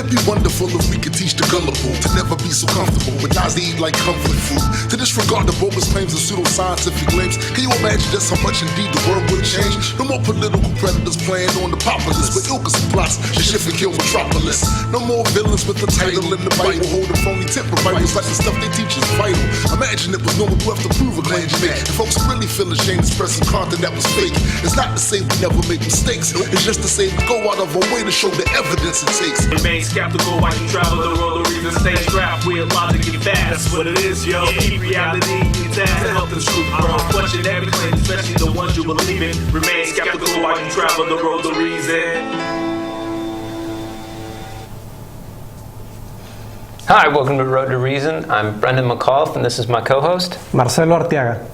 it be wonderful if we could teach the gullible to never be so comfortable with lies they eat like comfort food, to disregard the bogus claims and pseudoscientific claims? Can you imagine just how much indeed the world would change? No more political predators playing on the populace, but ilkas and plots to shift and kill metropolis. No more villains with the title in the Bible, holding phony temper Bibles like the stuff they teach is vital. Imagine it was normal to have to prove a claim you make, and folks really feel ashamed expressing content that was fake. It's not to say we never make mistakes, it's just to say we go out of our way to show the evidence it takes. Remain skeptical while you travel the road, the reason stay strapped with logic and facts. That's what it is, yo. Keep reality intact to help the truth grow. Question every claim, especially the ones you believe in. Remain skeptical while you travel the road, the reason. Hi, welcome to Road to Reason. I'm Brendan McAuliffe, and this is my co-host, Marcelo Arteaga.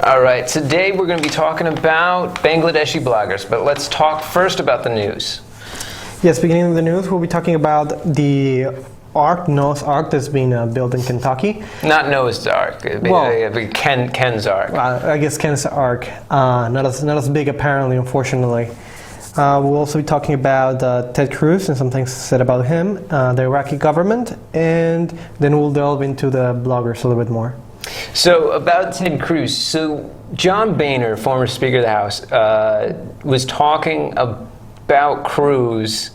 All right, today we're going to be talking about Bangladeshi bloggers, but let's talk first about the news. Yes, beginning with the news, we'll be talking about the Noah's Ark that's being built in Kentucky. Not Noah's Ark, Ken's Ark. I guess Ken's Ark, not as big apparently, unfortunately. We'll also be talking about Ted Cruz and some things said about him, the Iraqi government, and then we'll delve into the bloggers a little bit more. So about Ted Cruz, so John Boehner, former Speaker of the House, was talking about Cruz,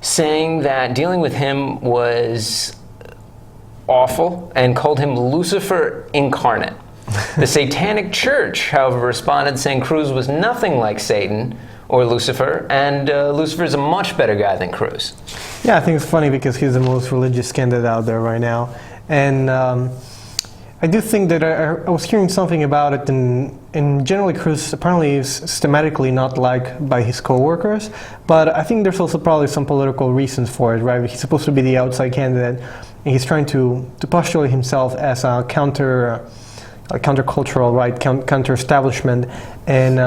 saying that dealing with him was awful and called him Lucifer incarnate. The Satanic Church, however, responded saying Cruz was nothing like Satan or Lucifer, and Lucifer is a much better guy than Cruz. Yeah, I think it's funny because he's the most religious candidate out there right now, and I do think that I was hearing something about it, and generally Cruz apparently is systematically not liked by his co-workers, but I think there's also probably some political reasons for it, right? He's supposed to be the outside candidate, and he's trying to postulate himself as a countercultural, right, counter-establishment, and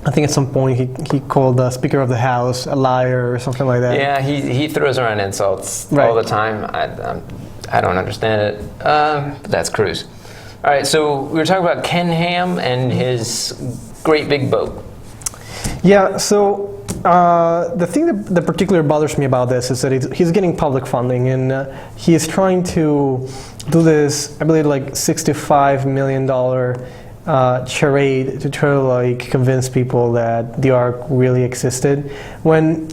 I think at some point he called the Speaker of the House a liar or something like that. Yeah, he throws around insults all the time. I don't understand it, but that's Cruz. All right, so we were talking about Ken Ham and his great big boat. Yeah, so the thing that particularly bothers me about this is that he's getting public funding, and he is trying to do this, I believe, like $65 million charade to try to like convince people that the Ark really existed, when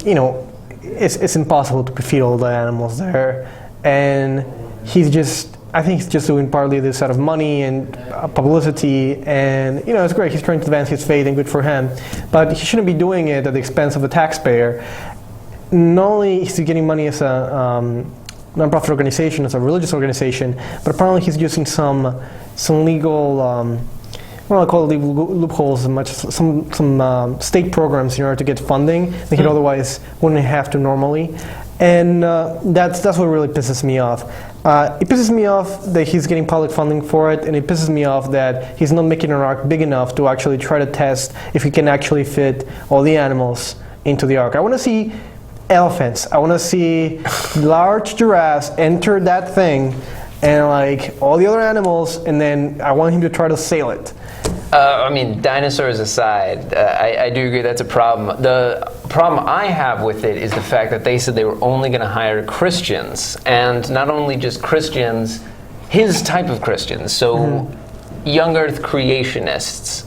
it's impossible to feed all the animals there, and I think he's just doing partly this out of money and publicity, and it's great. He's trying to advance his faith, and good for him. But he shouldn't be doing it at the expense of the taxpayer. Not only is he getting money as a nonprofit organization, as a religious organization, but apparently he's using some legal, I don't call it loopholes as much as some state programs in order to get funding that he otherwise wouldn't have to normally. And that's what really pisses me off. It pisses me off that he's getting public funding for it, and it pisses me off that he's not making an Ark big enough to actually try to test if he can actually fit all the animals into the Ark. I want to see elephants. I want to see large giraffes enter that thing, and like all the other animals, and then I want him to try to sail it. I mean, dinosaurs aside, I do agree that's a problem. The problem I have with it is the fact that they said they were only going to hire Christians, and not only just Christians, his type of Christians, so young earth creationists.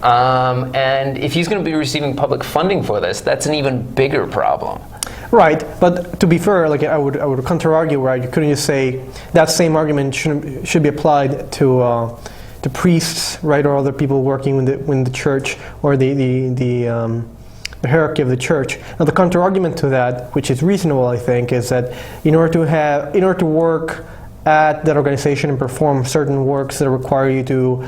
And if he's going to be receiving public funding for this, that's an even bigger problem. Right, but to be fair, like I would counter-argue, right? You couldn't just say that same argument should be applied to priests, right, or other people working in the church, or the hierarchy of the church. Now, the counter-argument to that, which is reasonable, I think, is that in order to work at that organization and perform certain works that require you to,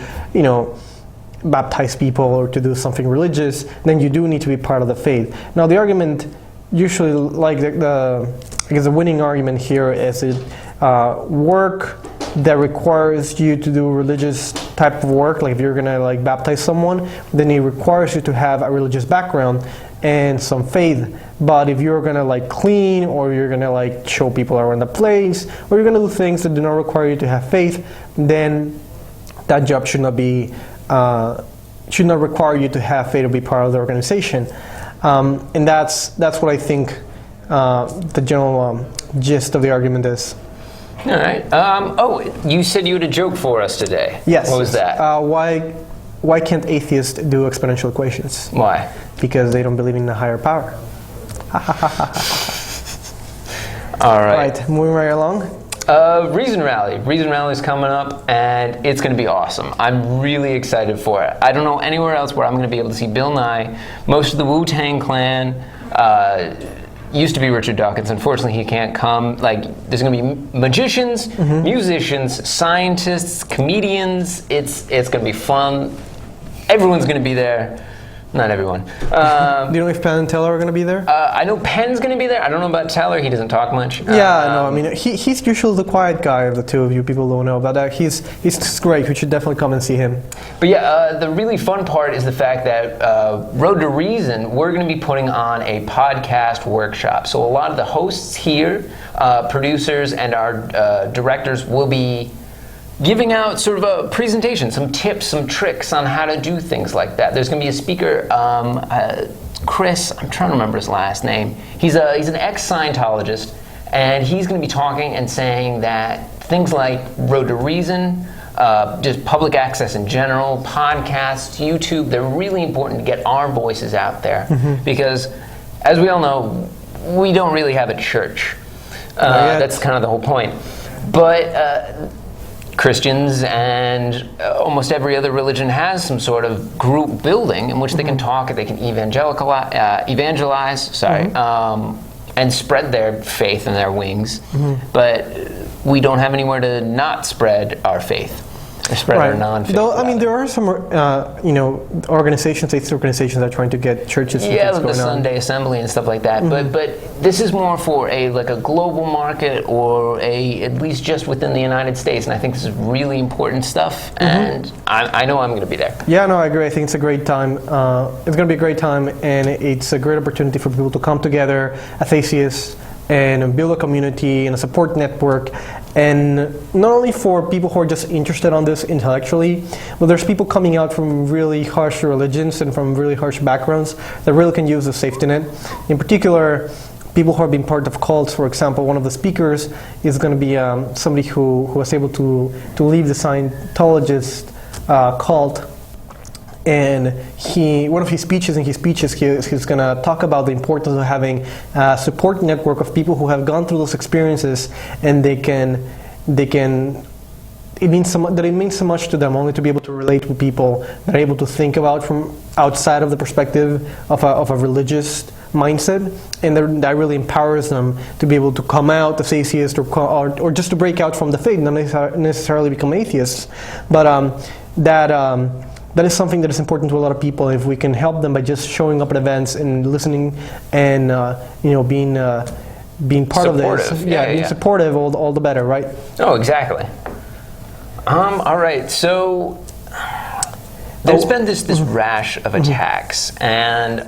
baptize people or to do something religious, then you do need to be part of the faith. Now, the argument usually, like the winning argument here is work that requires you to do religious type of work, like if you're gonna like baptize someone, then it requires you to have a religious background and some faith. But if you're gonna like clean, or you're gonna like show people around the place, or you're gonna do things that do not require you to have faith, then that job should not require you to have faith to be part of the organization. And that's what I think the general gist of the argument is. All right. Oh, you said you had a joke for us today. Yes. What was that? Why can't atheists do exponential equations? Why? Because they don't believe in a higher power. All right. Right, moving right along. Reason Rally. Reason Rally is coming up, and it's going to be awesome. I'm really excited for it. I don't know anywhere else where I'm going to be able to see Bill Nye. Most of the Wu-Tang Clan used to be Richard Dawkins. Unfortunately, he can't come. Like, there's going to be magicians, musicians, scientists, comedians. It's going to be fun. Everyone's going to be there. Not everyone. Do you know if Penn and Teller are going to be there? I know Penn's going to be there. I don't know about Teller. He doesn't talk much. Yeah, no, I mean, he's usually the quiet guy of the two of you. People don't know about that. He's great. We should definitely come and see him. But yeah, the really fun part is the fact that Road to Reason, we're going to be putting on a podcast workshop. So a lot of the hosts here, producers, and our directors will be giving out sort of a presentation, some tips, some tricks on how to do things like that. There's going to be a speaker, Chris, I'm trying to remember his last name. He's an ex-Scientologist, and he's going to be talking and saying that things like Road to Reason, just public access in general, podcasts, YouTube, they're really important to get our voices out there. Because, as we all know, we don't really have a church. That's kind of the whole point. But Christians and almost every other religion has some sort of group building in which they can talk, they can evangelize, and spread their faith and their wings. But we don't have anywhere to not spread our faith. Or spread our non-faith. Though, I mean, there are some, organizations, atheist organizations that are trying to get churches. Yeah, like the Sunday Assembly and stuff like that. But this is more for a global market, or at least just within the United States. And I think this is really important stuff. And I know I'm going to be there. Yeah, no, I agree. I think it's a great time. It's going to be a great time, and it's a great opportunity for people to come together as atheists and build a community and a support network. And not only for people who are just interested on this intellectually, but there's people coming out from really harsh religions and from really harsh backgrounds that really can use a safety net. In particular, people who have been part of cults. For example, one of the speakers is going to be somebody who was able to leave the Scientologist cult. And one of his speeches, he's going to talk about the importance of having a support network of people who have gone through those experiences, and it means so much to them only to be able to relate with people that are able to think about from outside of the perspective of a religious mindset, and that really empowers them to be able to come out as atheists or just to break out from the faith, not necessarily become atheists, but that is something that is important to a lot of people. If we can help them by just showing up at events and listening and being part of this, being supportive, all the better, right? Oh, exactly. All right. So there's been this rash of attacks, and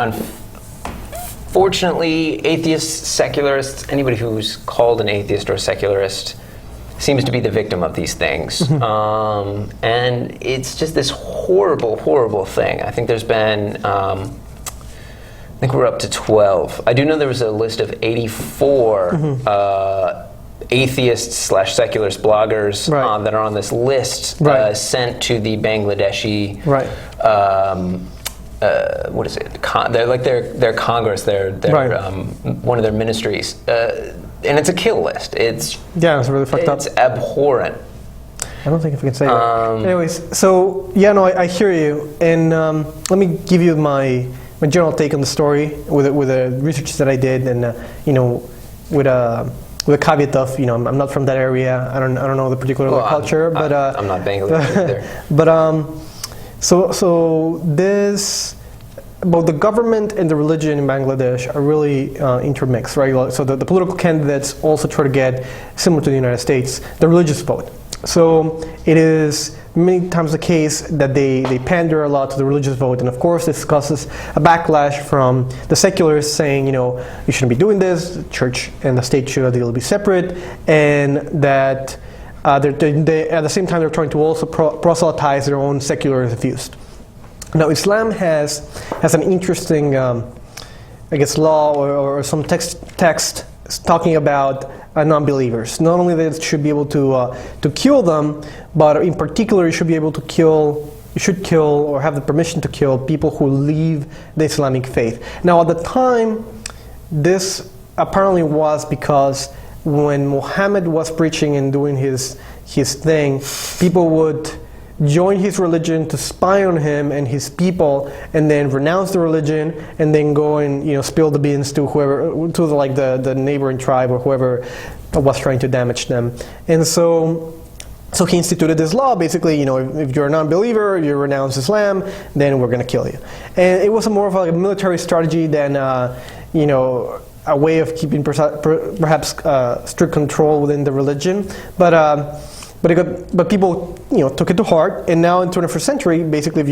unfortunately, atheists, secularists, anybody who's called an atheist or secularist seems to be the victim of these things. And it's just this horrible, horrible thing. I think there's been, I think we're up to 12. I do know there was a list of 84 atheists/secularist bloggers that are on this list sent to the Bangladeshi, what is it? They're like their Congress, their one of their ministries. And it's a kill list. It's really fucked up. It's abhorrent. I don't think if we can say that. Anyways, so I hear you, and let me give you my general take on the story with the research that I did, and with a caveat of I'm not from that area. I don't know the particular culture, but I'm not Bangladesh either. But so this. Both the government and the religion in Bangladesh are really intermixed, right? So the political candidates also try to get, similar to the United States, the religious vote. So it is many times the case that they pander a lot to the religious vote, and of course this causes a backlash from the secularists saying, you shouldn't be doing this, the church and the state should ideally be separate, and that they, at the same time they're trying to also proselytize their own secular views. Now, Islam has an interesting I guess, law or some text talking about non-believers. Not only that it should be able to kill them, but in particular, you should be able to kill. You should kill or have the permission to kill people who leave the Islamic faith. Now, at the time, this apparently was because when Muhammad was preaching and doing his thing, people would join his religion to spy on him and his people, and then renounce the religion, and then go and spill the beans to whoever, to the neighboring tribe or whoever was trying to damage them. And so he instituted this law. Basically, if you're a non-believer, you renounce Islam, then we're going to kill you. And it was more of a military strategy than a way of keeping perhaps strict control within the religion. But people took it to heart, and now in the 21st century, basically, if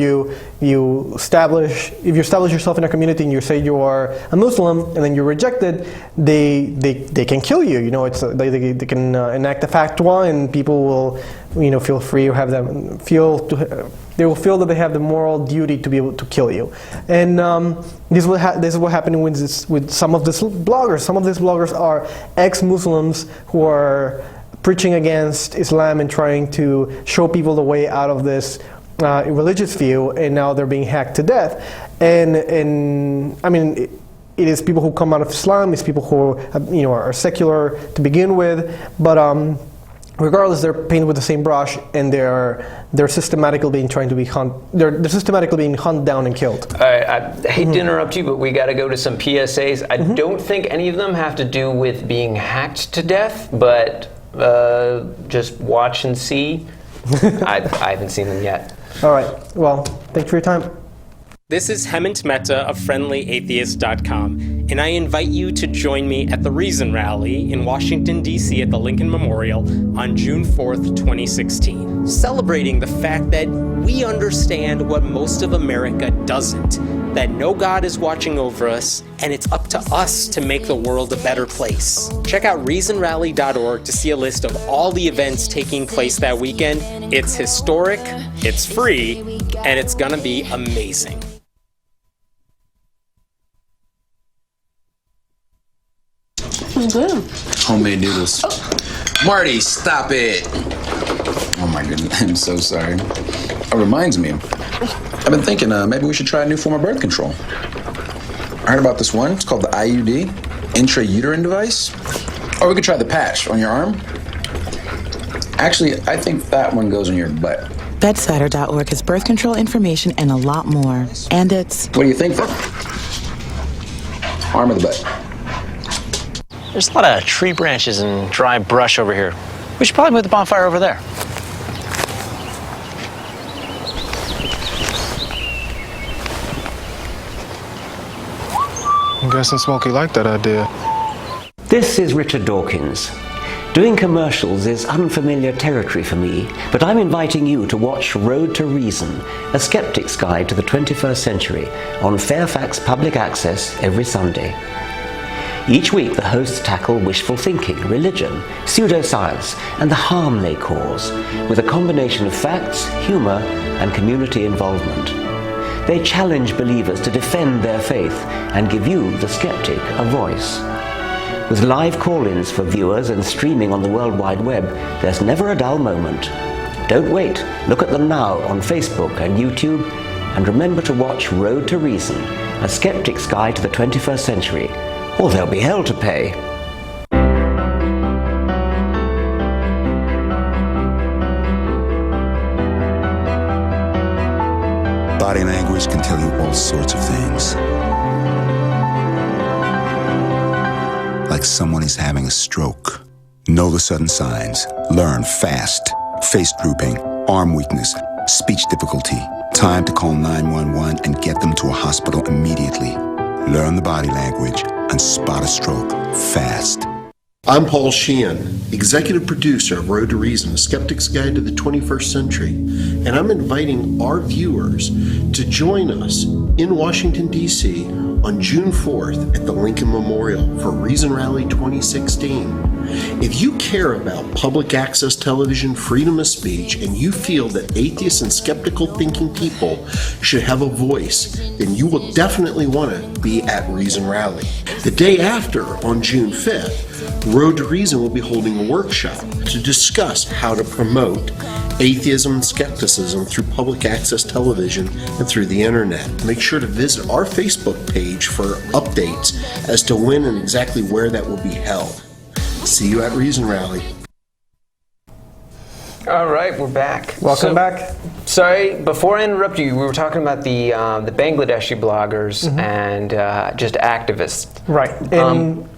you establish yourself in a community and you say you are a Muslim and then you're rejected, they can kill you. They can enact a fatwa, and people will feel free or they will feel that they have the moral duty to be able to kill you. And this is what happened with some of these bloggers. Some of these bloggers are ex-Muslims who are preaching against Islam and trying to show people the way out of this religious view, and now they're being hacked to death. And I mean, it is people who come out of Islam. It's people who are secular to begin with, but regardless, they're painted with the same brush, and they're systematically being they're systematically being hunted down and killed. All right, I hate to interrupt you, but we got to go to some PSAs. I don't think any of them have to do with being hacked to death, but just watch and see. I haven't seen them yet. All right. Well, thanks for your time. This is Hemant Mehta of FriendlyAtheist.com, and I invite you to join me at the Reason Rally in Washington, D.C. at the Lincoln Memorial on June 4th, 2016, celebrating the fact that we understand what most of America doesn't, that no God is watching over us, and it's up to us to make the world a better place. Check out reasonrally.org to see a list of all the events taking place that weekend. It's historic, it's free, and it's gonna be amazing. It's good. Homemade noodles. Marty, stop it. Oh my goodness, I'm so sorry. It reminds me, I've been thinking maybe we should try a new form of birth control. I heard about this one, it's called the IUD, intrauterine device. Or we could try the patch on your arm. Actually, I think that one goes in your butt. Bedsider.org has birth control information and a lot more. And it's... What do you think then? Arm or the butt? There's a lot of tree branches and dry brush over here. We should probably move the bonfire over there. I'm guessing Smokey liked that idea. This is Richard Dawkins. Doing commercials is unfamiliar territory for me, but I'm inviting you to watch Road to Reason, a skeptic's guide to the 21st century, on Fairfax Public Access every Sunday. Each week the hosts tackle wishful thinking, religion, pseudoscience, and the harm they cause, with a combination of facts, humor, and community involvement. They challenge believers to defend their faith and give you, the skeptic, a voice. With live call-ins for viewers and streaming on the World Wide Web, there's never a dull moment. Don't wait. Look at them now on Facebook and YouTube, and remember to watch Road to Reason, a skeptic's guide to the 21st century, or there'll be hell to pay. Body language can tell you all sorts of things. Like someone is having a stroke. Know the sudden signs. Learn fast. Face drooping, arm weakness, speech difficulty. Time to call 911 and get them to a hospital immediately. Learn the body language and spot a stroke fast. I'm Paul Sheehan, executive producer of Road to Reason, A Skeptic's Guide to the 21st Century, and I'm inviting our viewers to join us in Washington, D.C. on June 4th at the Lincoln Memorial for Reason Rally 2016. If you care about public access television, freedom of speech, and you feel that atheists and skeptical thinking people should have a voice, then you will definitely want to be at Reason Rally. The day after, on June 5th, Road to Reason will be holding a workshop to discuss how to promote atheism and skepticism through public access television and through the internet. Make sure to visit our Facebook page for updates as to when and exactly where that will be held. See you at Reason Rally. All right, we're back. Welcome back. Sorry, before I interrupt you, we were talking about the Bangladeshi bloggers and just activists. Right.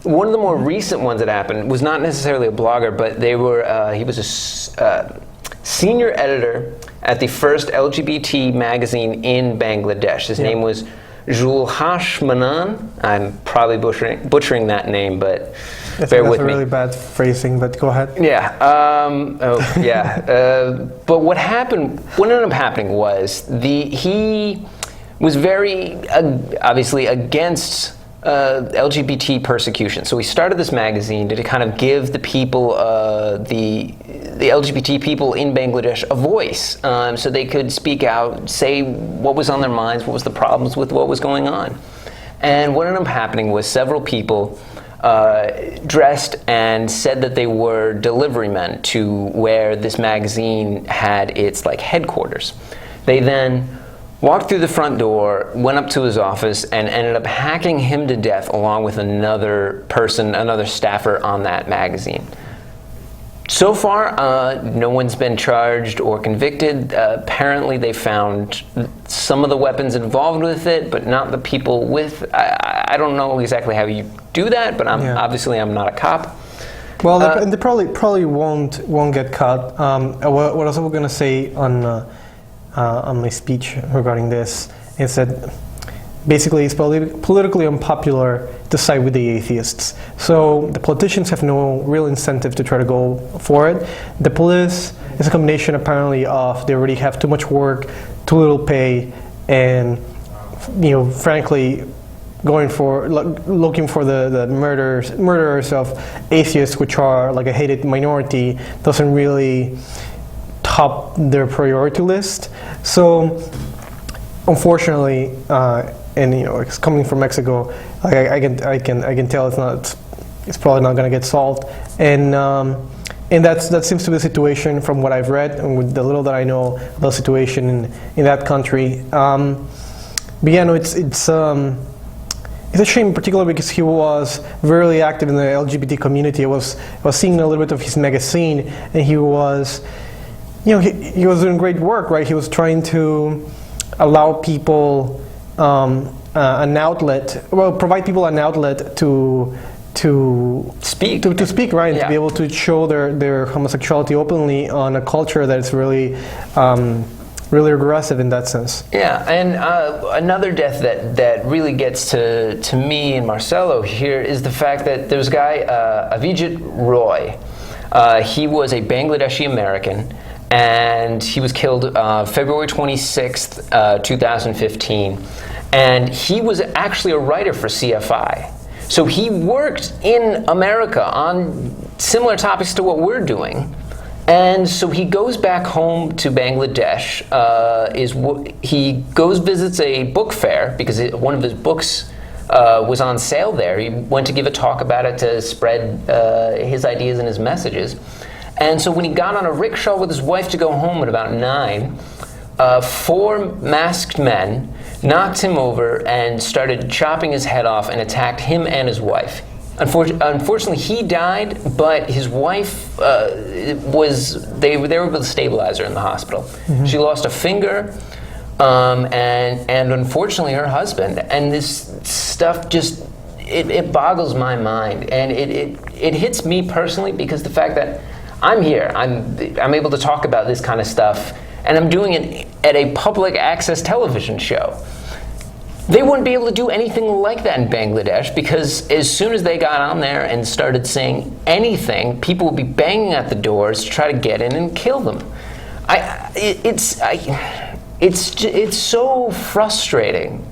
One of the more recent ones that happened was not necessarily a blogger, but they were he was a senior editor at the first LGBT magazine in Bangladesh. His name was Julhash Manan. I'm probably butchering that name, but bear with me. That's a really bad phrasing, but go ahead. Yeah. But what ended up happening was he was very obviously against LGBT persecution. So he started this magazine to kind of give the people, the LGBT people in Bangladesh, a voice, so they could speak out, say what was on their minds, what was the problems with what was going on. And what ended up happening was several people dressed and said that they were delivery men to where this magazine had its headquarters. They then walked through the front door, went up to his office, and ended up hacking him to death along with another person, another staffer on that magazine. So far, no one's been charged or convicted. Apparently, they found some of the weapons involved with it, but not the people with. I don't know exactly how you do that, but obviously I'm not a cop. Well, they probably won't get caught. What I was going to say on my speech regarding this is that basically it's politically unpopular to side with the atheists. So the politicians have no real incentive to try to go for it. The police is a combination apparently of they already have too much work, too little pay, and frankly looking for the murderers of atheists, which are like a hated minority, doesn't really top their priority list. So unfortunately, and it's coming from Mexico, I can tell it's probably not going to get solved, and that seems to be the situation from what I've read and with the little that I know of the situation in that country. But yeah, no, it's a shame, particularly because he was very active in the LGBT community. I was seeing a little bit of his magazine, and he was doing great work, right? He was trying to allow people an outlet, provide people an outlet to speak, right? To be able to show their homosexuality openly on a culture that is really really aggressive in that sense. Yeah, and another death that really gets to me and Marcelo here is the fact that there's a guy, Avijit Roy. He was a Bangladeshi American, and he was killed February 26th, 2015. And he was actually a writer for CFI. So he worked in America on similar topics to what we're doing. And so he goes back home to Bangladesh. He visits a book fair because one of his books was on sale there. He went to give a talk about it to spread his ideas and his messages. And so when he got on a rickshaw with his wife to go home at about 9, 4 masked men knocked him over and started chopping his head off and attacked him and his wife. Unfortunately, he died, but his wife they were able to stabilize her in the hospital. Mm-hmm. She lost a finger, and unfortunately her husband. And this stuff just it boggles my mind, and it hits me personally because the fact that I'm here, I'm able to talk about this kind of stuff, and I'm doing it at a public access television show. they wouldn't be able to do anything like that in Bangladesh, because as soon as they got on there and started saying anything, people would be banging at the doors to try to get in and kill them. It's so frustrating,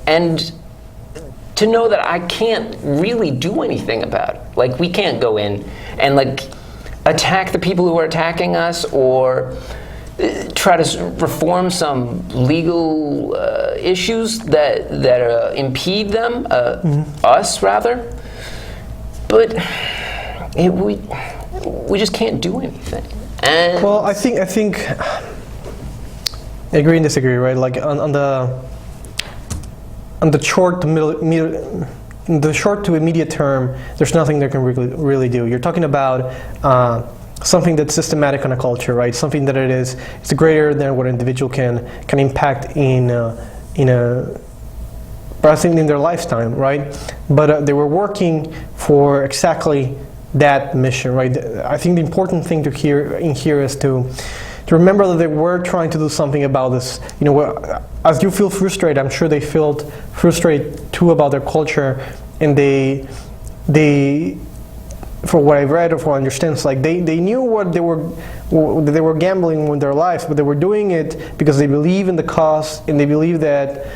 and to know that I can't really do anything about it. Like, we can't go in and like attack the people who are attacking us, or try to reform some legal issues that impede them, us rather. But we just can't do anything. And well, I think agree and disagree, right? Like on the short to in the short to immediate term, there's nothing they can really do. You're talking about something that's systematic on a culture, right? Something that it's greater than what an individual can impact in their lifetime, right? But they were working for exactly that mission, right? I think the important thing to hear is to remember that they were trying to do something about this. You know, as you feel frustrated, I'm sure they felt frustrated too about their culture, and they for what I've read or for what I understand, it's like they knew what they were gambling with their lives, but they were doing it because they believe in the cause, and they believe that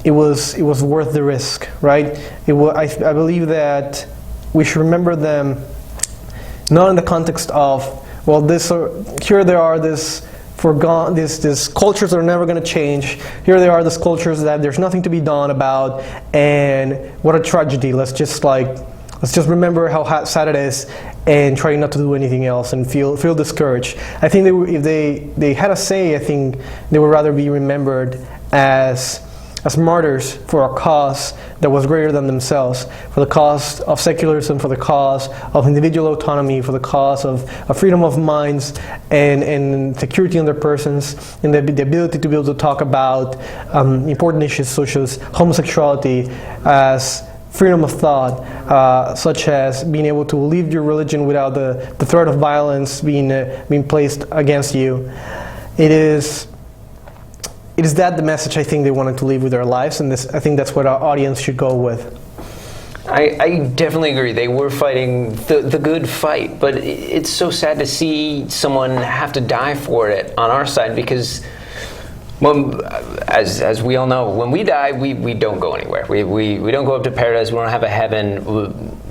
it was worth the risk, right? I believe that we should remember them not in the context of, well, this cultures that are never going to change. Here they are, these cultures that there's nothing to be done about, and what a tragedy. Let's just remember how sad it is, and try not to do anything else, and feel discouraged. I think if they had a say, I think they would rather be remembered as martyrs for a cause that was greater than themselves, for the cause of secularism, for the cause of individual autonomy, for the cause of freedom of minds and security in their persons, and the ability to be able to talk about important issues such as homosexuality, as freedom of thought, such as being able to live your religion without the threat of violence being placed against you. It is that the message I think they wanted to leave with their lives, and I think that's what our audience should go with. I definitely agree. They were fighting the good fight, but it's so sad to see someone have to die for it on our side, because as we all know, when we die, we don't go anywhere. We don't go up to paradise. We don't have a heaven.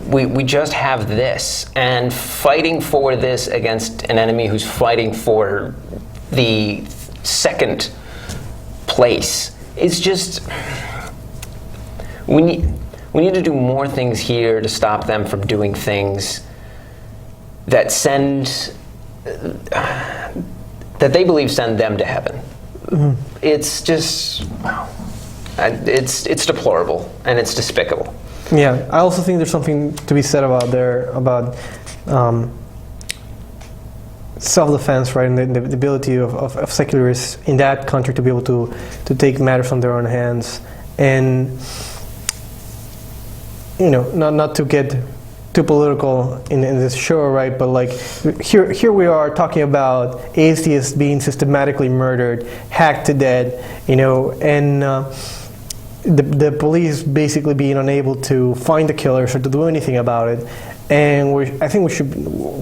We just have this. And fighting for this against an enemy who's fighting for the second place, it's just, we need to do more things here to stop them from doing things that that they believe send them to heaven. Mm-hmm. It's just, it's deplorable, and it's despicable. Yeah, I also think there's something to be said about self-defense, right, and the ability of secularists in that country to be able to take matters on their own hands, and not to get too political in this show, right? But like here we are talking about atheists being systematically murdered, hacked to death, and the police basically being unable to find the killers or to do anything about it. And I think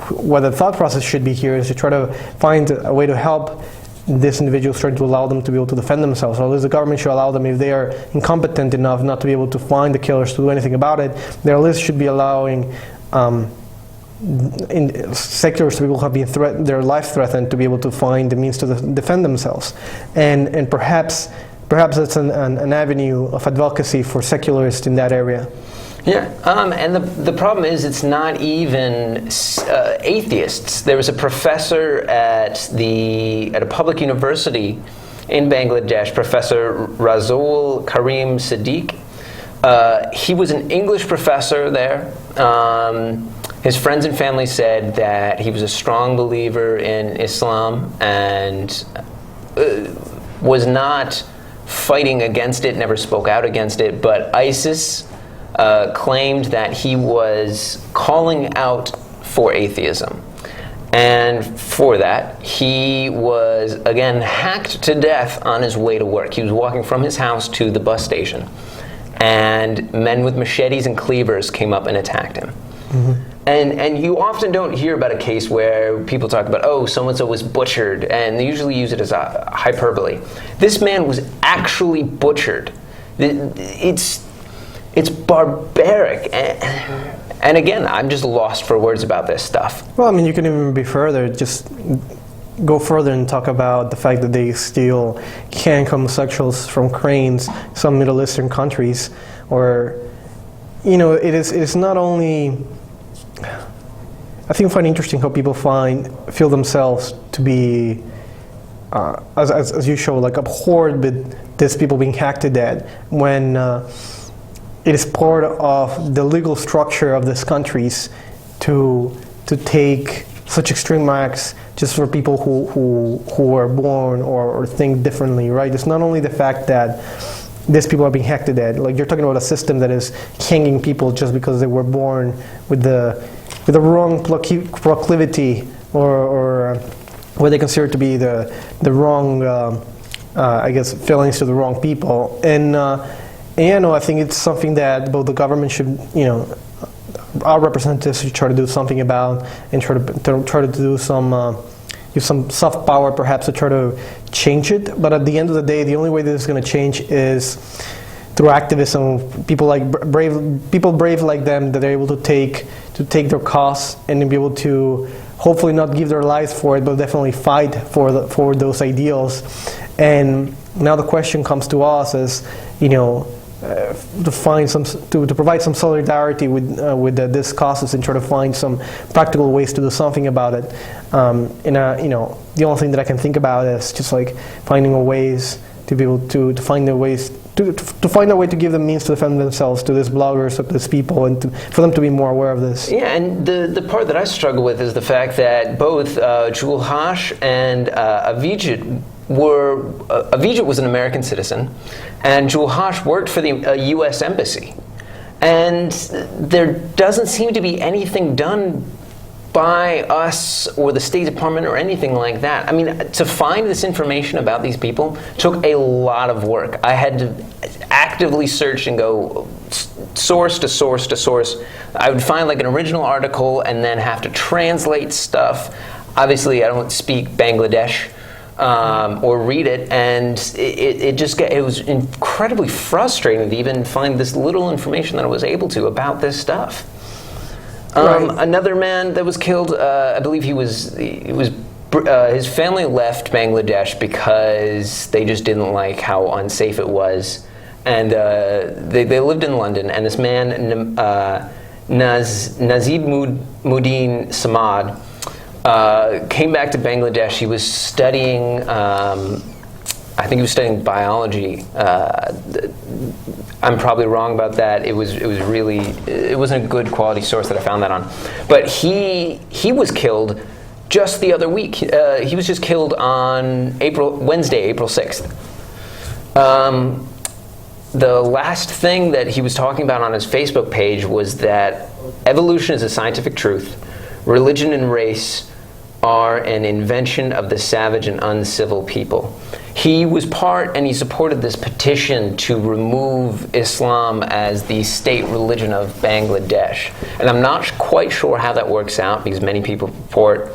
what the thought process should be here is to try to find a way to help this individual, trying to allow them to be able to defend themselves, or at least the government should allow them, if they are incompetent enough not to be able to find the killers, to do anything about it, they at least should be allowing secularists to be able to have their life threatened, to be able to find the means to defend themselves. And perhaps that's an avenue of advocacy for secularists in that area. Yeah, and the problem is, it's not even atheists. There was a professor at a public university in Bangladesh, Professor Razoul Karim Siddiq. He was an English professor there. His friends and family said that he was a strong believer in Islam and was not fighting against it, never spoke out against it, but ISIS claimed that he was calling out for atheism. And for that, he was, again, hacked to death on his way to work. He was walking from his house to the bus station, and men with machetes and cleavers came up and attacked him. And you often don't hear about a case where people talk about, oh, so-and-so was butchered, and they usually use it as a hyperbole. This man was actually butchered. It's barbaric. And again, I'm just lost for words about this stuff. Well, I mean, you can even be further, just go further and talk about the fact that they still can homosexuals from cranes, some Middle Eastern countries, or, you know, it is not only, I think I find interesting how people feel themselves to be, as you show, like abhorred with these people being hacked to death, when it is part of the legal structure of these countries to take such extreme acts just for people who are born or think differently, right? It's not only the fact that these people are being hacked to death. Like, you're talking about a system that is hanging people just because they were born with the wrong proclivity or what they consider to be the wrong, I guess, feelings to the wrong people. And you know, I think it's something that both the government should, you know, our representatives should try to do something about, and try to do some use some soft power perhaps to try to change it. But at the end of the day, the only way that it's going to change is through activism. People like brave like them, that are able to take their cause and then be able to hopefully not give their lives for it, but definitely fight for those ideals. And now the question comes to us as, you know, to provide some solidarity with this causes and try to find some practical ways to do something about it. You know, the only thing that I can think about is just like finding ways to be able to find a ways to find a way to give them means to defend themselves to these bloggers, to these people, and for them to be more aware of this. Yeah, and the part that I struggle with is the fact that both Julhash and Avijit Avijit was an American citizen, and Julhash worked for the U.S. Embassy. And there doesn't seem to be anything done by us or the State Department or anything like that. I mean, to find this information about these people took a lot of work. I had to actively search and go source to source to source. I would find like an original article and then have to translate stuff. Obviously, I don't speak Bangladesh. Or read it, and it was incredibly frustrating to even find this little information that I was able to about this stuff. Another man that was killed, I believe his family left Bangladesh because they just didn't like how unsafe it was, and they lived in London. And this man, Nazid Muddin Samad, came back to Bangladesh. He was studying, I think he was studying biology. I'm probably wrong about that. It wasn't a good quality source that I found that on. But he was killed just the other week. He was just killed on Wednesday, April 6th. The last thing that he was talking about on his Facebook page was that evolution is a scientific truth. Religion and race are an invention of the savage and uncivil people. He was part, and he supported this petition to remove Islam as the state religion of Bangladesh. And I'm not quite sure how that works out, because many people purport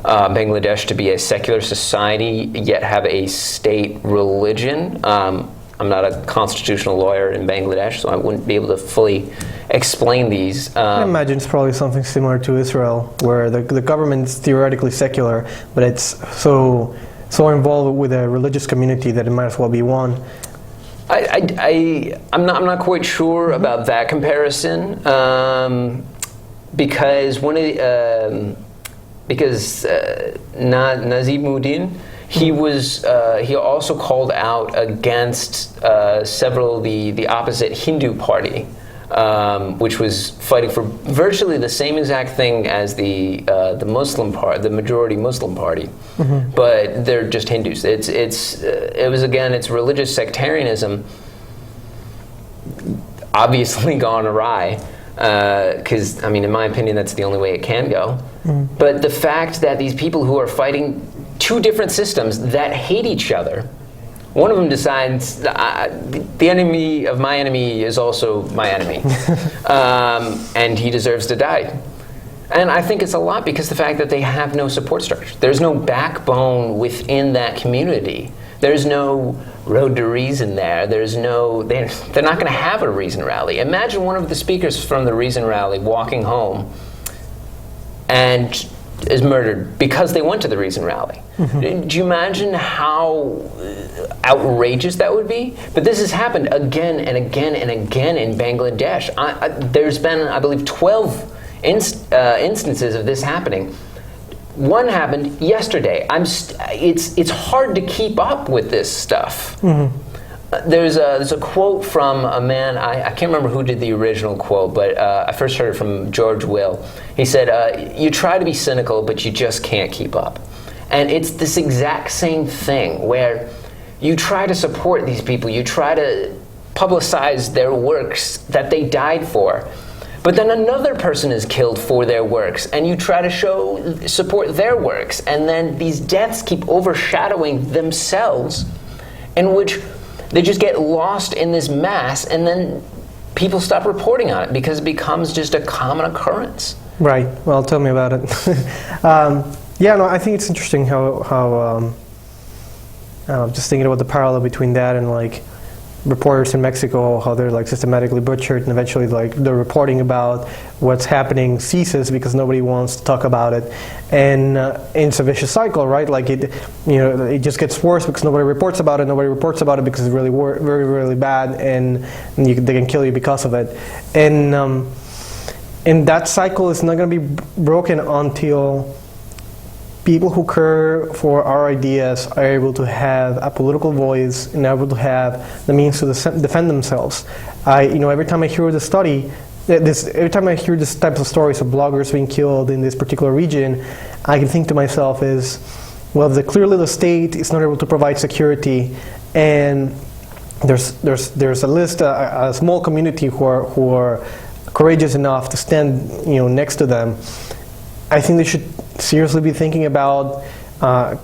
Bangladesh to be a secular society, yet have a state religion. I'm not a constitutional lawyer in Bangladesh, so I wouldn't be able to fully explain these. I imagine it's probably something similar to Israel, where the government is theoretically secular, but it's so involved with a religious community that it might as well be one. I'm not quite sure about that comparison, because Nazib Muddin, he also called out against several the opposite Hindu party, which was fighting for virtually the same exact thing as the Muslim part, the majority Muslim party, but they're just Hindus. It's religious sectarianism, obviously gone awry. because, I mean, in my opinion, that's the only way it can go. But the fact that these people who are fighting two different systems that hate each other, one of them decides, the enemy of my enemy is also my enemy, and he deserves to die. And I think it's a lot because the fact that they have no support structure. There's no backbone within that community. There's no road to reason there. There's no, they're not going to have a reason rally. Imagine one of the speakers from the reason rally walking home and is murdered because they went to the reason rally. Do you imagine how outrageous that would be? But this has happened again and again and again in Bangladesh. There's been, I believe, 12 instances of this happening. One happened yesterday. It's hard to keep up with this stuff. There's a quote from a man, I can't remember who did the original quote, but I first heard it from George Will. He said, you try to be cynical, but you just can't keep up. And it's this exact same thing where you try to support these people, you try to publicize their works that they died for. But then another person is killed for their works, and you try to support their works, and then these deaths keep overshadowing themselves, in which they just get lost in this mass, and then people stop reporting on it because it becomes just a common occurrence. Right. Well, tell me about it. Yeah, no, I think it's interesting how just thinking about the parallel between that and like reporters in Mexico, how they're like systematically butchered, and eventually like the reporting about what's happening ceases because nobody wants to talk about it, and it's a vicious cycle, right? Like it just gets worse because nobody reports about it. Nobody reports about it because it's really very, really bad, and they can kill you because of it. And that cycle is not going to be broken until people who care for our ideas are able to have a political voice and able to have the means to defend themselves. Every time I hear every time I hear this type of stories of bloggers being killed in this particular region, I can think to myself clearly the state is not able to provide security, and there's a list, a small community who are courageous enough to stand next to them. I think they should seriously be thinking about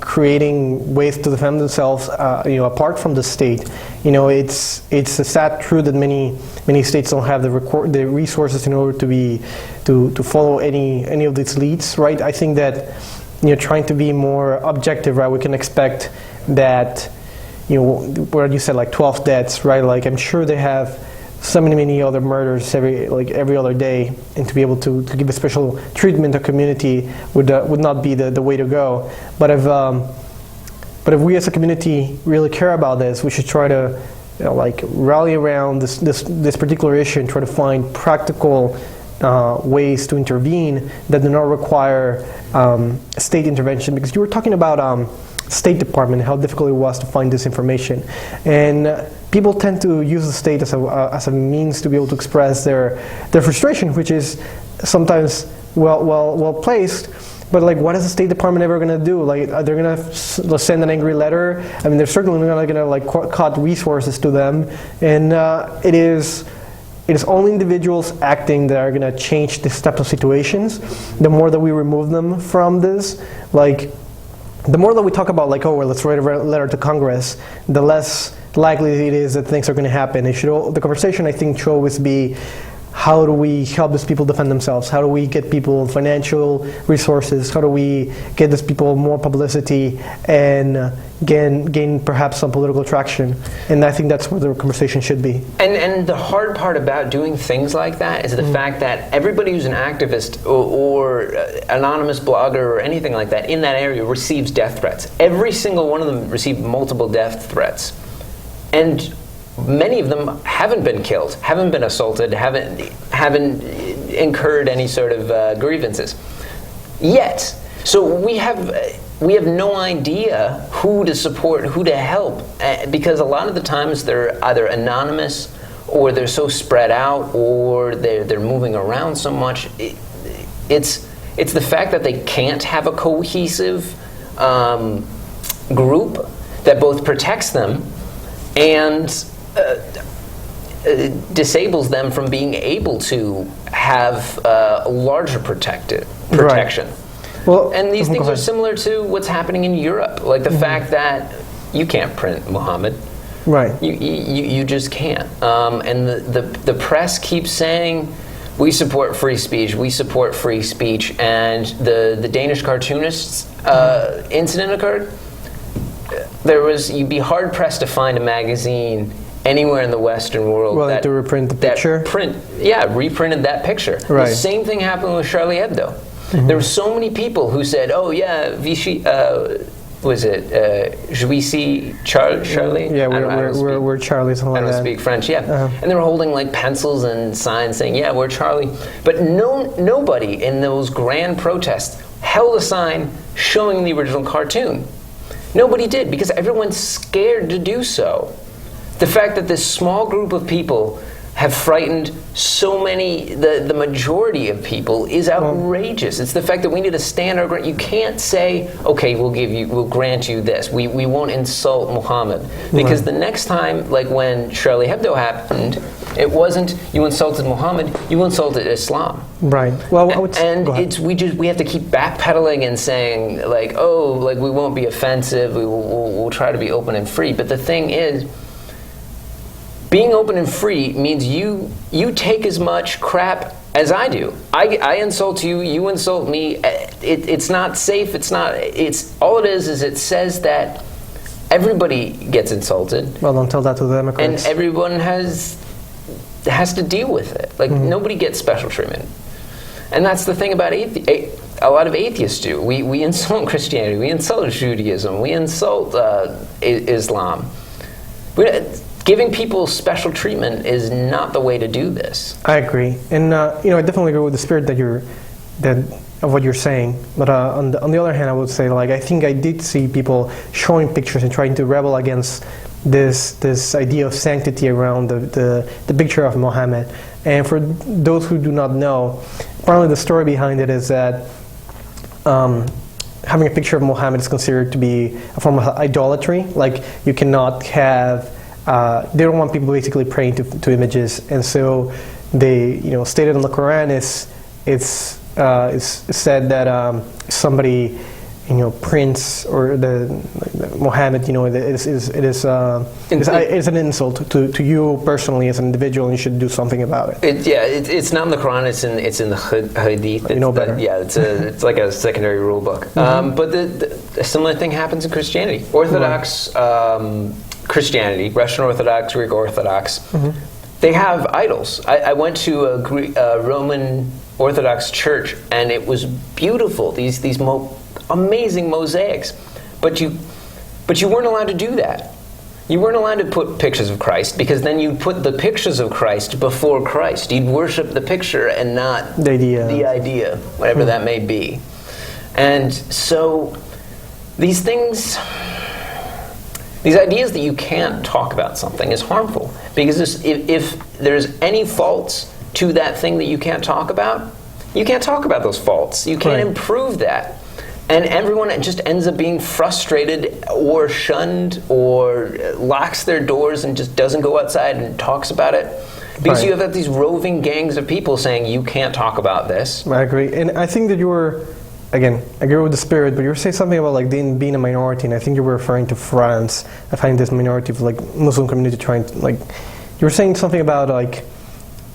creating ways to defend themselves, apart from the state. It's a sad truth that many states don't have the resources in order to follow any of these leads, right? I think that trying to be more objective, right? We can expect that where you said like 12 deaths, right? Like I'm sure they have so many other murders every other day, and to be able to give a special treatment to community would not be the way to go. But if we as a community really care about this, we should try to rally around this particular issue and try to find practical ways to intervene that do not require state intervention. Because you were talking about State Department, how difficult it was to find this information, and people tend to use the state as a means to be able to express their frustration, which is sometimes well placed. But what is the State Department ever going to do? Are they going to send an angry letter? I mean, they're certainly not going to cut resources to them, and it is only individuals acting that are going to change this type of situations. The more that we remove them from this, the more that we talk about let's write a letter to Congress, the less likely it is that things are going to happen. The conversation, I think, should always be, how do we help these people defend themselves? How do we get people financial resources? How do we get these people more publicity and gain perhaps some political traction? And I think that's where the conversation should be. And the hard part about doing things like that is the fact that everybody who's an activist or anonymous blogger or anything like that in that area receives death threats. Every single one of them received multiple death threats. And many of them haven't been killed, haven't been assaulted, haven't incurred any sort of grievances yet. So we have no idea who to support, who to help, because a lot of the times they're either anonymous, or they're so spread out, or they're moving around so much. It's the fact that they can't have a cohesive group that both protects them and disables them from being able to have a larger protection. Right. Well, and these things are similar to what's happening in Europe, like the fact that you can't print Muhammad. Right. You just can't. And the press keeps saying, we support free speech, we support free speech, and the Danish cartoonists incident occurred. You'd be hard pressed to find a magazine anywhere in the Western world that to reprint the picture. Reprinted that picture. Right. The same thing happened with Charlie Hebdo. There were so many people who said, "Oh yeah, Vichy." Was it Juicy Charlie? Yeah, we're Charlie. Something like that. I don't speak French. Yeah, and they were holding like pencils and signs saying, "Yeah, we're Charlie." But nobody in those grand protests held a sign showing the original cartoon. Nobody did, because everyone's scared to do so. The fact that this small group of people have frightened so many, the majority of people, is outrageous. It's the fact that we need to stand our ground. You can't say, okay, we'll grant you this. We won't insult Muhammad. Because the next time, like when Charlie Hebdo happened, it wasn't you insulted Muhammad, you insulted Islam. Right. Well, we have to keep backpedaling and saying like, oh, like we won't be offensive. We'll try to be open and free. But the thing is, being open and free means you take as much crap as I do. I insult you, you insult me. It's not safe. It's all it is it says that everybody gets insulted. Well, don't tell that to the Democrats. And everyone has to deal with it. Like nobody gets special treatment. And that's the thing about a lot of atheists do. We insult Christianity. We insult Judaism. We insult Islam. Giving people special treatment is not the way to do this. I agree, and I definitely agree with the spirit of what you're saying. But on the other hand, I would say, like, I think I did see people showing pictures and trying to rebel against this idea of sanctity around the picture of Muhammad. And for those who do not know, apparently the story behind it is that having a picture of Muhammad is considered to be a form of idolatry. Like, you cannot have. They don't want people basically praying to images, and so they, stated in the Quran it's said that somebody, prints or the Muhammad, it's an insult to you personally as an individual, and you should do something about it. It's not in the Quran. It's in the Hadith. Better. It's like a secondary rule book. But a similar thing happens in Christianity. Orthodox. Christianity, Russian Orthodox, Greek Orthodox, they have idols. I went to a Roman Orthodox church, and it was beautiful. These amazing mosaics, but you weren't allowed to do that. You weren't allowed to put pictures of Christ, because then you'd put the pictures of Christ before Christ. You'd worship the picture and not the idea, whatever that may be. And so these things. These ideas that you can't talk about something is harmful, because if there's any faults to that thing that you can't talk about, you can't talk about those faults. You can't improve that. And everyone just ends up being frustrated or shunned or locks their doors and just doesn't go outside and talks about it. Because you have these roving gangs of people saying, you can't talk about this. I agree. And I think that you were... Again, I agree with the spirit, but you were saying something about like being a minority, and I think you were referring to France, having this minority of like Muslim community trying to, like, you were saying something about like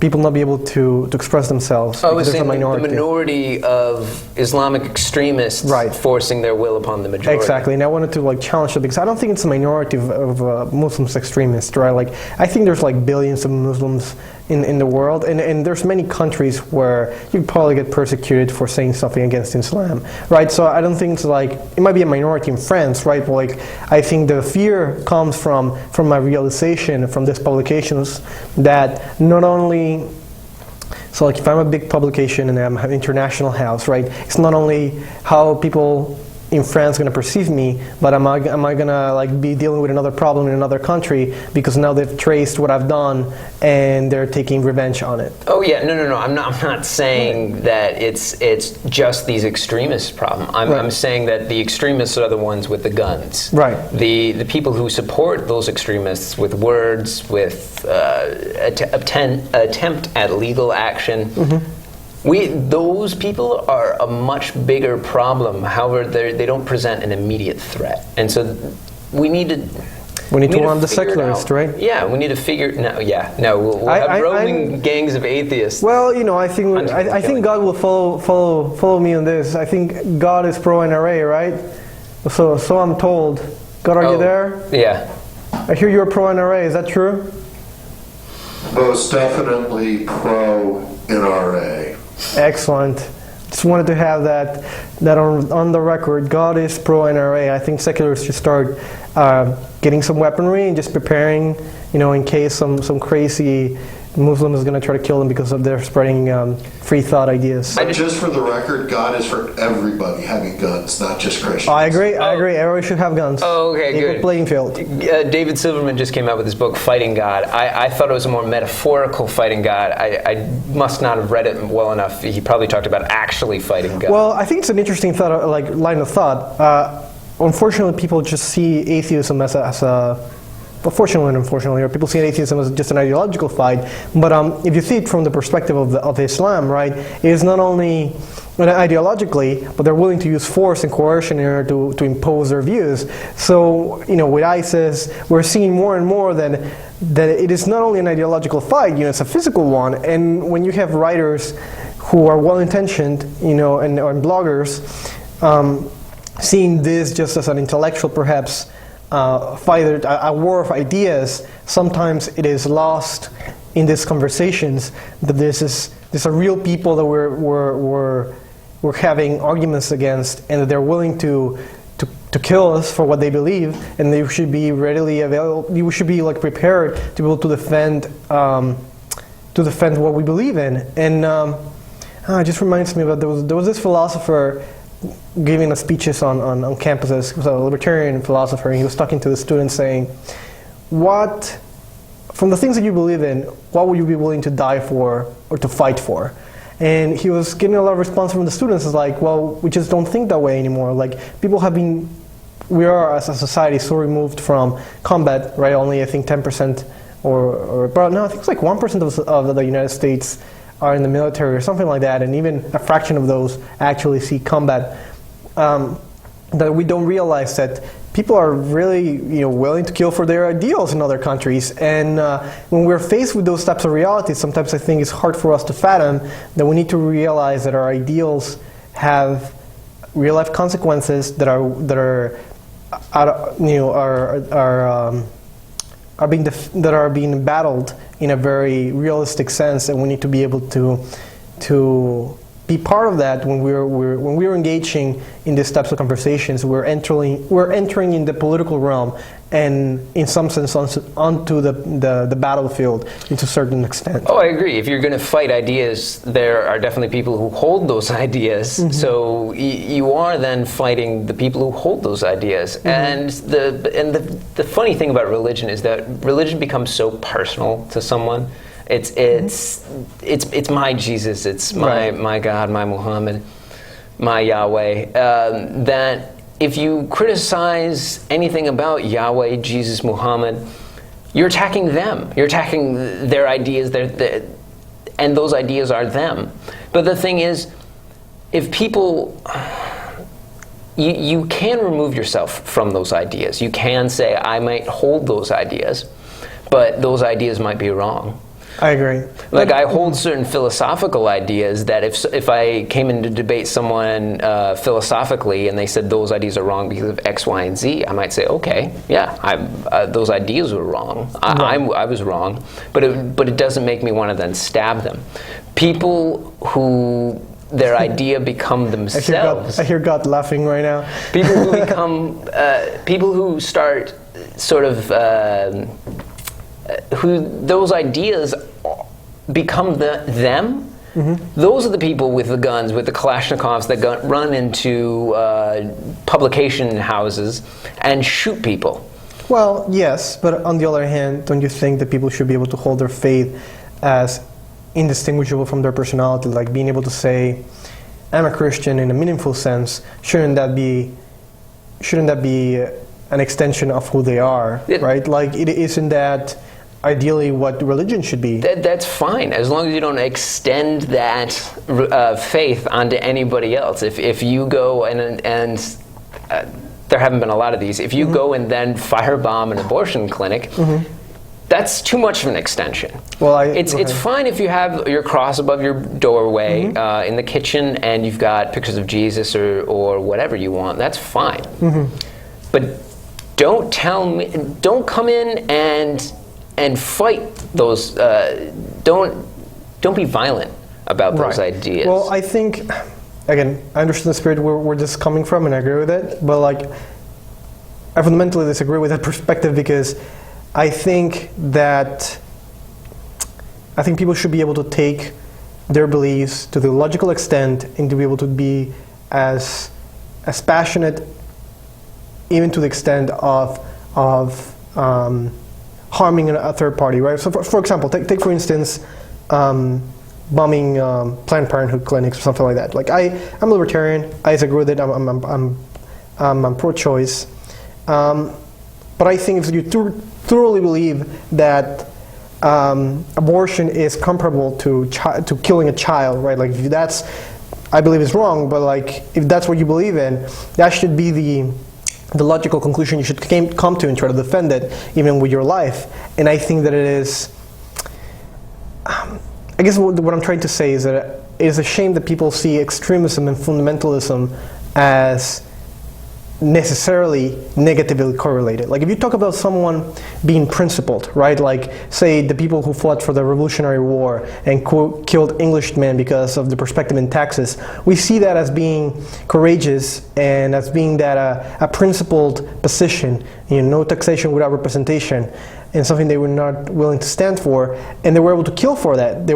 people not be able to express themselves. I was saying the minority of Islamic extremists forcing their will upon the majority. Exactly, and I wanted to like challenge that, because I don't think it's a minority of Muslims extremists, right? Like, I think there's like billions of Muslims in the world, and there's many countries where you probably get persecuted for saying something against Islam, right? So I don't think it's like, it might be a minority in France, right? But like, I think the fear comes from my realization from these publications that not only, so like if I'm a big publication and I'm an international house, right? It's not only how people in France going to perceive me, but am I going to like be dealing with another problem in another country because now they've traced what I've done and they're taking revenge on it? Oh yeah, no. I'm not saying that it's just these extremists' problem. I'm saying that the extremists are the ones with the guns. Right. The people who support those extremists with words, with attempt at legal action. Those people are a much bigger problem. However, they don't present an immediate threat, and so we need to arm the secularists, right? Yeah, we need to figure. We'll have roaming gangs of atheists. Well, I think God will follow me on this. I think God is pro NRA, right? So I'm told. God, are you there? Yeah. I hear you're pro NRA. Is that true? Most definitely pro NRA. Excellent. Just wanted to have that on the record. God is pro NRA. I think secularists should start getting some weaponry and just preparing, in case some crazy Muslim is going to try to kill them because of their spreading free thought ideas. Just for the record, God is for everybody having guns, not just Christians. I agree. Everyone should have guns. Oh, okay, Equal good. Playing field. David Silverman just came out with his book, Fighting God. I thought it was a more metaphorical fighting God. I must not have read it well enough. He probably talked about actually fighting God. Well, I think it's an interesting thought, line of thought. Unfortunately, people just see atheism as a fortunately and unfortunately, or people see atheism as just an ideological fight. But if you see it from the perspective of Islam, right, it is not only ideologically, but they're willing to use force and coercion in order to impose their views. So, with ISIS, we're seeing more and more that it is not only an ideological fight, it's a physical one. And when you have writers who are well-intentioned, and bloggers, seeing this just as an intellectual, perhaps, fight, a war of ideas, sometimes it is lost in these conversations that there's a real people that we're having arguments against, and that they're willing to kill us for what they believe, and they should be readily available. You should be prepared to be able to defend what we believe in. And it just reminds me about there was this philosopher giving us speeches on campuses. He was a libertarian philosopher, and he was talking to the students saying, from the things that you believe in, what would you be willing to die for or to fight for? And he was getting a lot of response from the students. It's like, well, we just don't think that way anymore. We are as a society so removed from combat, right? Only I think 10% I think it's 1% of the United States are in the military or something like that, and even a fraction of those actually see combat. That we don't realize that people are really willing to kill for their ideals in other countries. And when we're faced with those types of realities, sometimes I think it's hard for us to fathom that we need to realize that our ideals have real life consequences that are being battled in a very realistic sense, and we need to be able to be part of that when we're engaging in these types of conversations. We're entering in the political realm, and in some sense onto the battlefield to a certain extent. Oh, I agree. If you're going to fight ideas, there are definitely people who hold those ideas. Mm-hmm. So you are then fighting the people who hold those ideas. Mm-hmm. And the funny thing about religion is that religion becomes so personal to someone. It's my Jesus, it's my God, my Muhammad, my Yahweh. That if you criticize anything about Yahweh, Jesus, Muhammad, you're attacking them. You're attacking their ideas, and those ideas are them. But the thing is, if people, you can remove yourself from those ideas. You can say, I might hold those ideas, but those ideas might be wrong. I agree. I hold certain philosophical ideas that if I came in to debate someone philosophically and they said those ideas are wrong because of X, Y, and Z, I might say, okay, yeah, those ideas were wrong. I was wrong, but it doesn't make me want to then stab them. People who their idea become themselves. I hear God laughing right now. People who become people who start sort of. Who those ideas become them. Mm-hmm. Those are the people with the guns, with the Kalashnikovs that run into publication houses and shoot people. Well, yes, but on the other hand, don't you think that people should be able to hold their faith as indistinguishable from their personality? Like being able to say, I'm a Christian in a meaningful sense, shouldn't that be an extension of who they are, right? Like, isn't that ideally what religion should be. That's fine, as long as you don't extend that faith onto anybody else. If you go and there haven't been a lot of these, if you go and then firebomb an abortion clinic, that's too much of an extension. Well, it's fine if you have your cross above your doorway in the kitchen and you've got pictures of Jesus or whatever you want. That's fine. But don't come in and fight those. Don't be violent about those ideas. Well, I think, again, I understand the spirit where this is coming from, and I agree with it. But like, I fundamentally disagree with that perspective, because I think people should be able to take their beliefs to the logical extent and to be able to be as passionate, even to the extent of harming a third party, right? So, for example, take for instance, bombing Planned Parenthood clinics or something like that. Like I'm a libertarian. I disagree with it. I'm pro-choice, but I think if you thoroughly believe that abortion is comparable to killing a child, right? Like if I believe is wrong, but like if that's what you believe in, that should be the logical conclusion you should come to and try to defend it, even with your life. And I think that it is. I guess what I'm trying to say is that it is a shame that people see extremism and fundamentalism as necessarily negatively correlated. Like if you talk about someone being principled, right? Like say the people who fought for the Revolutionary War and killed Englishmen because of the perspective in taxes, we see that as being courageous and as being that a principled position, no taxation without representation, and something they were not willing to stand for, and they were able to kill for that. They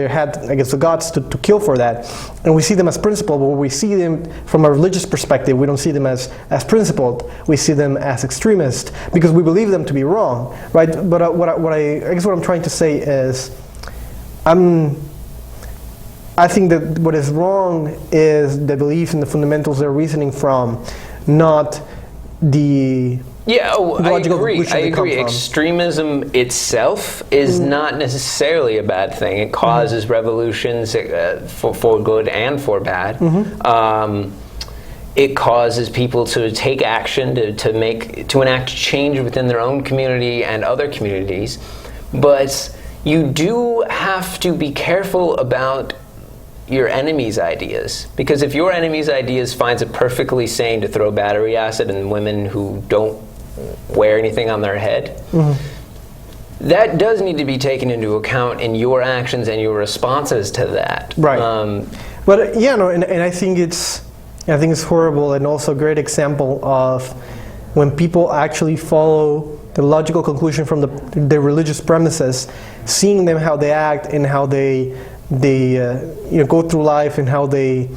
had, I guess, the guts to kill for that. And we see them as principled, but when we see them from a religious perspective, we don't see them as principled. We see them as extremists because we believe them to be wrong, right? But I guess what I'm trying to say is, I think that what is wrong is the belief in the fundamentals they're reasoning from, not the I agree. Extremism itself is not necessarily a bad thing. It causes revolutions for good and for bad. It causes people to take action to enact change within their own community and other communities. But you do have to be careful about your enemy's ideas, because if your enemy's ideas finds it perfectly sane to throw battery acid in women who don't wear anything on their head, that does need to be taken into account in your actions and your responses to that. Right. But and I think it's horrible, and also a great example of when people actually follow the logical conclusion from the religious premises, seeing them how they act and how they go through life and how they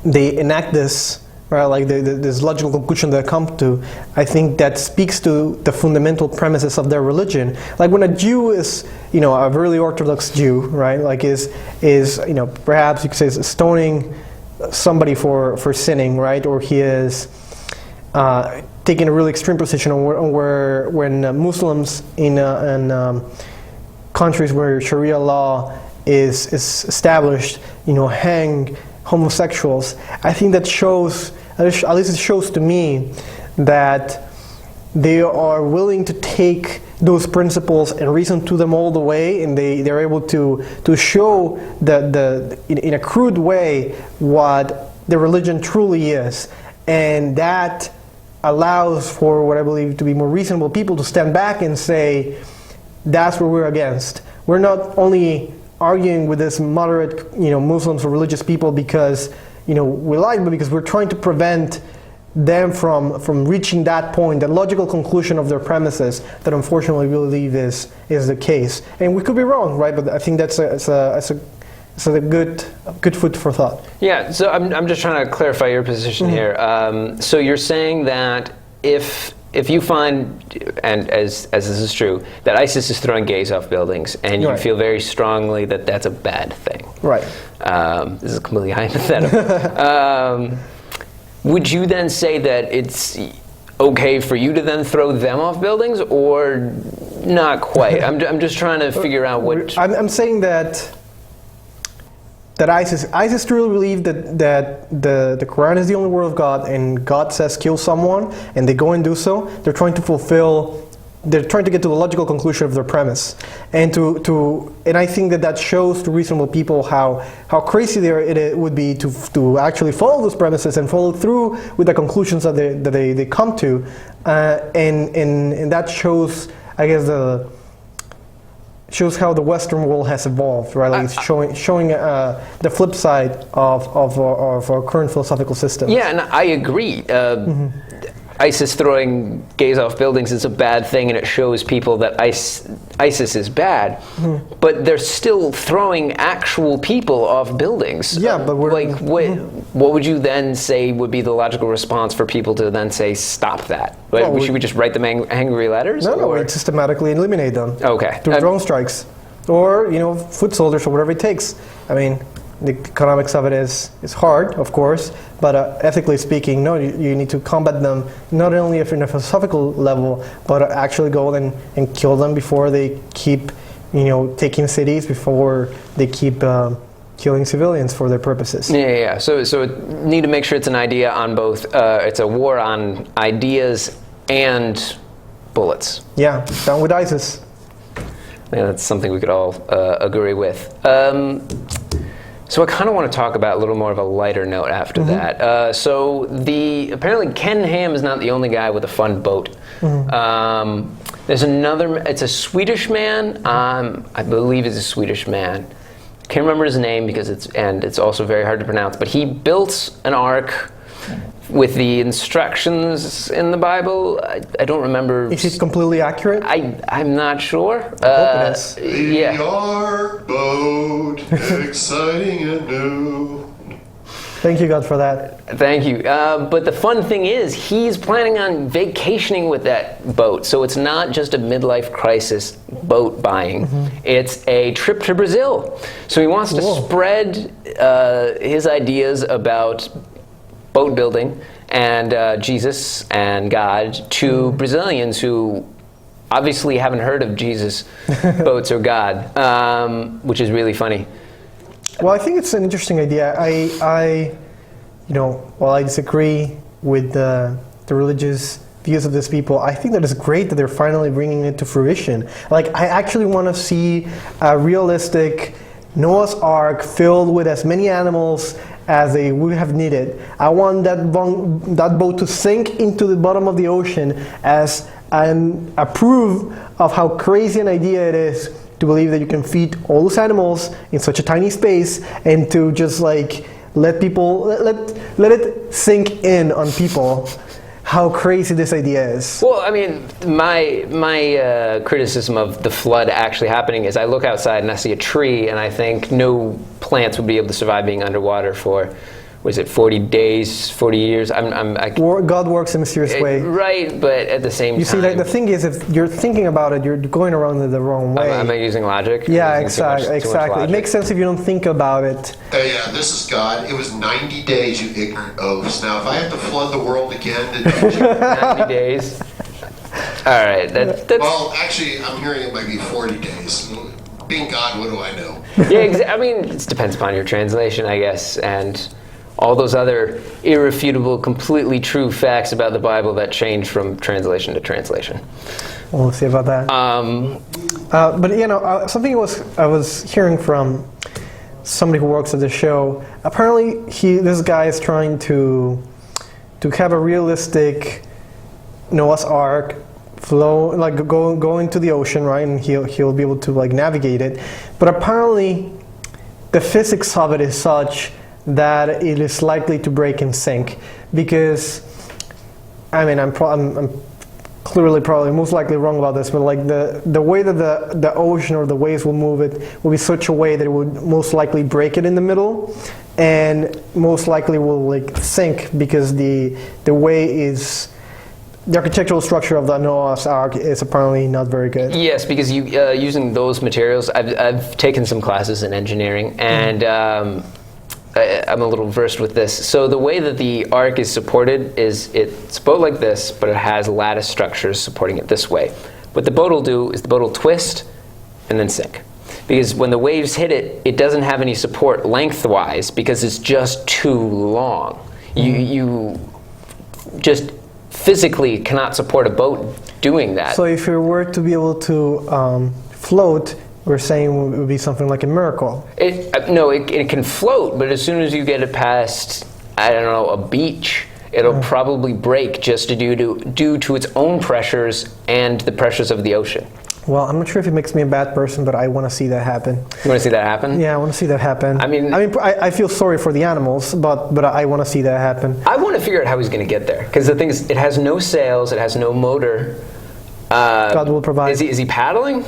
enact this, right? Like this logical conclusion they come to. I think that speaks to the fundamental premises of their religion. Like when a Jew is, a really Orthodox Jew, right? Like is perhaps you could say stoning somebody for sinning, right? Or he is taking a really extreme position when Muslims in countries where Sharia law is established, hang homosexuals. I think that shows, at least it shows to me, that they are willing to take those principles and reason to them all the way, and they're able to show in a crude way what the religion truly is, and that allows for what I believe to be more reasonable people to stand back and say, that's what we're against. We're not only arguing with this moderate, Muslims or religious people because, we like, but because we're trying to prevent them from reaching that point, the logical conclusion of their premises that unfortunately we believe is the case. And we could be wrong, right? But I think that's a good food for thought. Yeah. So I'm just trying to clarify your position here. So you're saying that if you find, and as this is true, that ISIS is throwing gays off buildings, and you feel very strongly that that's a bad thing. Right. This is completely hypothetical. Would you then say that it's okay for you to then throw them off buildings, or Not quite. I'm just trying to figure out what. I'm saying that ISIS truly believe that the Quran is the only word of God, and God says kill someone, and they go and do so. They're trying to get to the logical conclusion of their premise, and I think that shows to reasonable people how crazy it would be to actually follow those premises and follow through with the conclusions that they come to, and that shows, I guess, shows how the Western world has evolved, right? Like it's showing the flip side of our current philosophical system. Yeah, and I agree. ISIS throwing gays off buildings is a bad thing, and it shows people that ISIS is bad. But they're still throwing actual people off buildings. Yeah, but what would you then say would be the logical response for people to then say stop that? Should we just write them angry letters? No, we systematically eliminate them. Okay. Through drone strikes, or foot soldiers, or whatever it takes. I mean, the economics of it is hard, of course, but ethically speaking, no, you need to combat them not only in a philosophical level, but actually go and kill them before they keep, taking cities, before they keep killing civilians for their purposes. Yeah. So need to make sure it's an idea on both. It's a war on ideas and bullets. Yeah, down with ISIS. Yeah, that's something we could all agree with. So I kind of want to talk about a little more of a lighter note after that. So apparently Ken Ham is not the only guy with a fun boat. There's another. It's a Swedish man. I believe it's a Swedish man. Can't remember his name because it's also very hard to pronounce. But he built an ark with the instructions in the Bible. I don't remember. Is it completely accurate? I'm not sure. I hope it is. The ark boat, exciting and new. Thank you, God, for that. Thank you. But the fun thing is, he's planning on vacationing with that boat. So it's not just a midlife crisis boat buying. It's a trip to Brazil. So he wants to spread his ideas about boat building and Jesus and God to Brazilians who obviously haven't heard of Jesus, boats, or God, which is really funny. Well, I think it's an interesting idea. While I disagree with the religious views of these people, I think that it's great that they're finally bringing it to fruition. Like, I actually want to see a realistic Noah's Ark filled with as many animals as they would have needed. I want that boat to sink into the bottom of the ocean as a proof of how crazy an idea it is to believe that you can feed all those animals in such a tiny space, and to just like let it sink in on people how crazy this idea is. Well, I mean, my criticism of the flood actually happening is I look outside and I see a tree, and I think no plants would be able to survive being underwater for, was it 40 days, 40 years? God works in a mysterious way. Right, but at the same time... You see, the thing is, if you're thinking about it, you're going around it the wrong way. Am I using logic? Yeah, exactly. It makes sense if you don't think about it. Hey, this is God. It was 90 days, you ignorant oafs. Now, if I have to flood the world again... 90 days? All right. That's... Well, actually, I'm hearing it might be 40 days. Being God, what do I know? Yeah, I mean, it depends upon your translation, I guess, and... all those other irrefutable, completely true facts about the Bible that change from translation to translation. We'll see about that. But something I was hearing from somebody who works at the show. Apparently, this guy is trying to have a realistic Noah's Ark flow, like go into the ocean, right? And he'll be able to like navigate it. But apparently, the physics of it is such that it is likely to break and sink, because I'm clearly probably most likely wrong about this, but like the way that the ocean or the waves will move it will be such a way that it would most likely break it in the middle, and most likely will like sink, because the architectural structure of the Noah's Ark is apparently not very good. Yes, because using those materials, I've taken some classes in engineering, and I'm a little versed with this. So the way that the ark is supported is it's built like this, but it has lattice structures supporting it this way. what the boat will do is the boat will twist and then sink. Because when the waves hit it, it doesn't have any support lengthwise because it's just too long. You just physically cannot support a boat doing that. So if you were to be able to float, we're saying it would be something like a miracle. It can float, but as soon as you get it past, I don't know, a beach, it'll probably break just due to its own pressures and the pressures of the ocean. Well, I'm not sure if it makes me a bad person, but I want to see that happen. You want to see that happen? Yeah, I want to see that happen. I feel sorry for the animals, but I want to see that happen. I want to figure out how he's going to get there, because the thing is, it has no sails, it has no motor. God will provide. Is he paddling?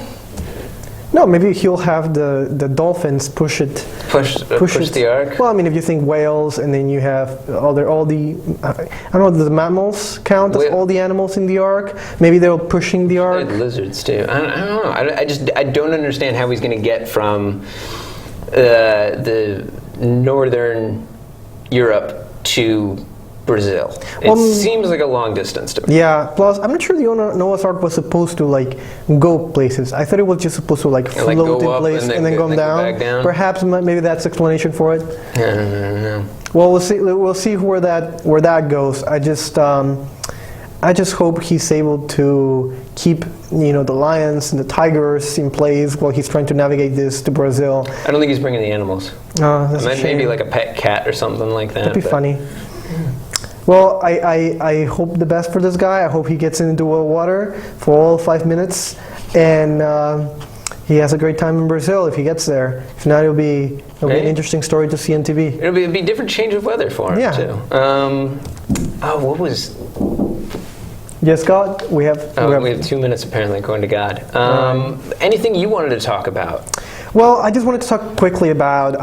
No, maybe he'll have the dolphins push the ark. Well, I mean, if you think whales, and then you have all the I don't know, do the mammals count as all the animals in the ark? Maybe they're pushing the ark. Lizards too. I don't know. I don't understand how he's going to get from the northern Europe to Brazil. It seems like a long distance to me. Yeah, plus I'm not sure the Noah's Ark was supposed to go places. I thought it was just supposed to float in place and then go down. Perhaps maybe that's the explanation for it. No. Well, we'll see where that goes. I just hope he's able to keep the lions and the tigers in place while he's trying to navigate this to Brazil. I don't think he's bringing the animals. That's a shame. Maybe like a pet cat or something like that. That'd be funny. Well, I hope the best for this guy. I hope he gets into the water for all 5 minutes, and he has a great time in Brazil if he gets there. If not, it'll be an interesting story to see on TV. It'll be a different change of weather for him too. What was? Yes, God. We have 2 minutes apparently, according to God. Anything you wanted to talk about? Well, I just wanted to talk quickly about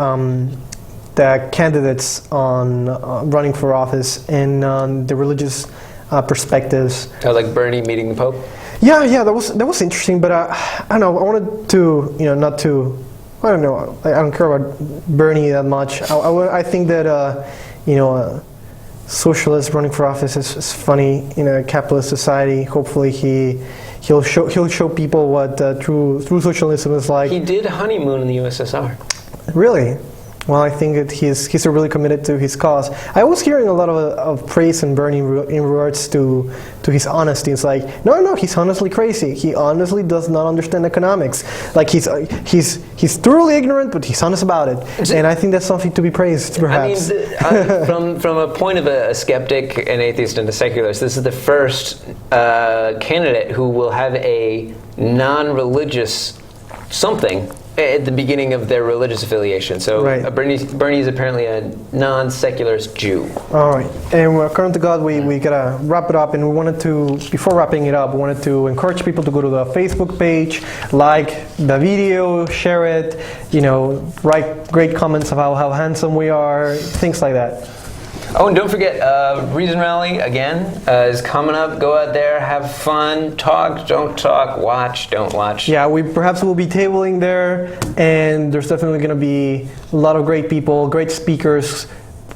the candidates on running for office and the religious perspectives. Like Bernie meeting the Pope? Yeah, that was interesting, but I don't know. I wanted to, not to. I don't know. I don't care about Bernie that much. I think that socialist running for office is funny in a capitalist society. Hopefully he'll show people what true socialism is like. He did honeymoon in the USSR. Really? Well, I think that he's really committed to his cause. I was hearing a lot of praise in Bernie in regards to his honesty. It's like, no, he's honestly crazy. He honestly does not understand economics. Like he's thoroughly ignorant, but he's honest about it. And I think that's something to be praised, perhaps. From a point of a skeptic, an atheist, and a secularist, this is the first candidate who will have a non-religious something at the beginning of their religious affiliation. So Bernie is apparently a non-secularist Jew. All right. And according to God, we gotta wrap it up. And we wanted to, before wrapping it up, we wanted to encourage people to go to the Facebook page, like the video, share it, write great comments about how handsome we are, things like that. Oh, and don't forget, Reason Rally, again, is coming up. Go out there, have fun, talk, don't talk, watch, don't watch. Yeah, we perhaps will be tabling there, and there's definitely going to be a lot of great people, great speakers,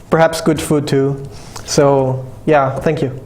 perhaps good food too. So, yeah, thank you.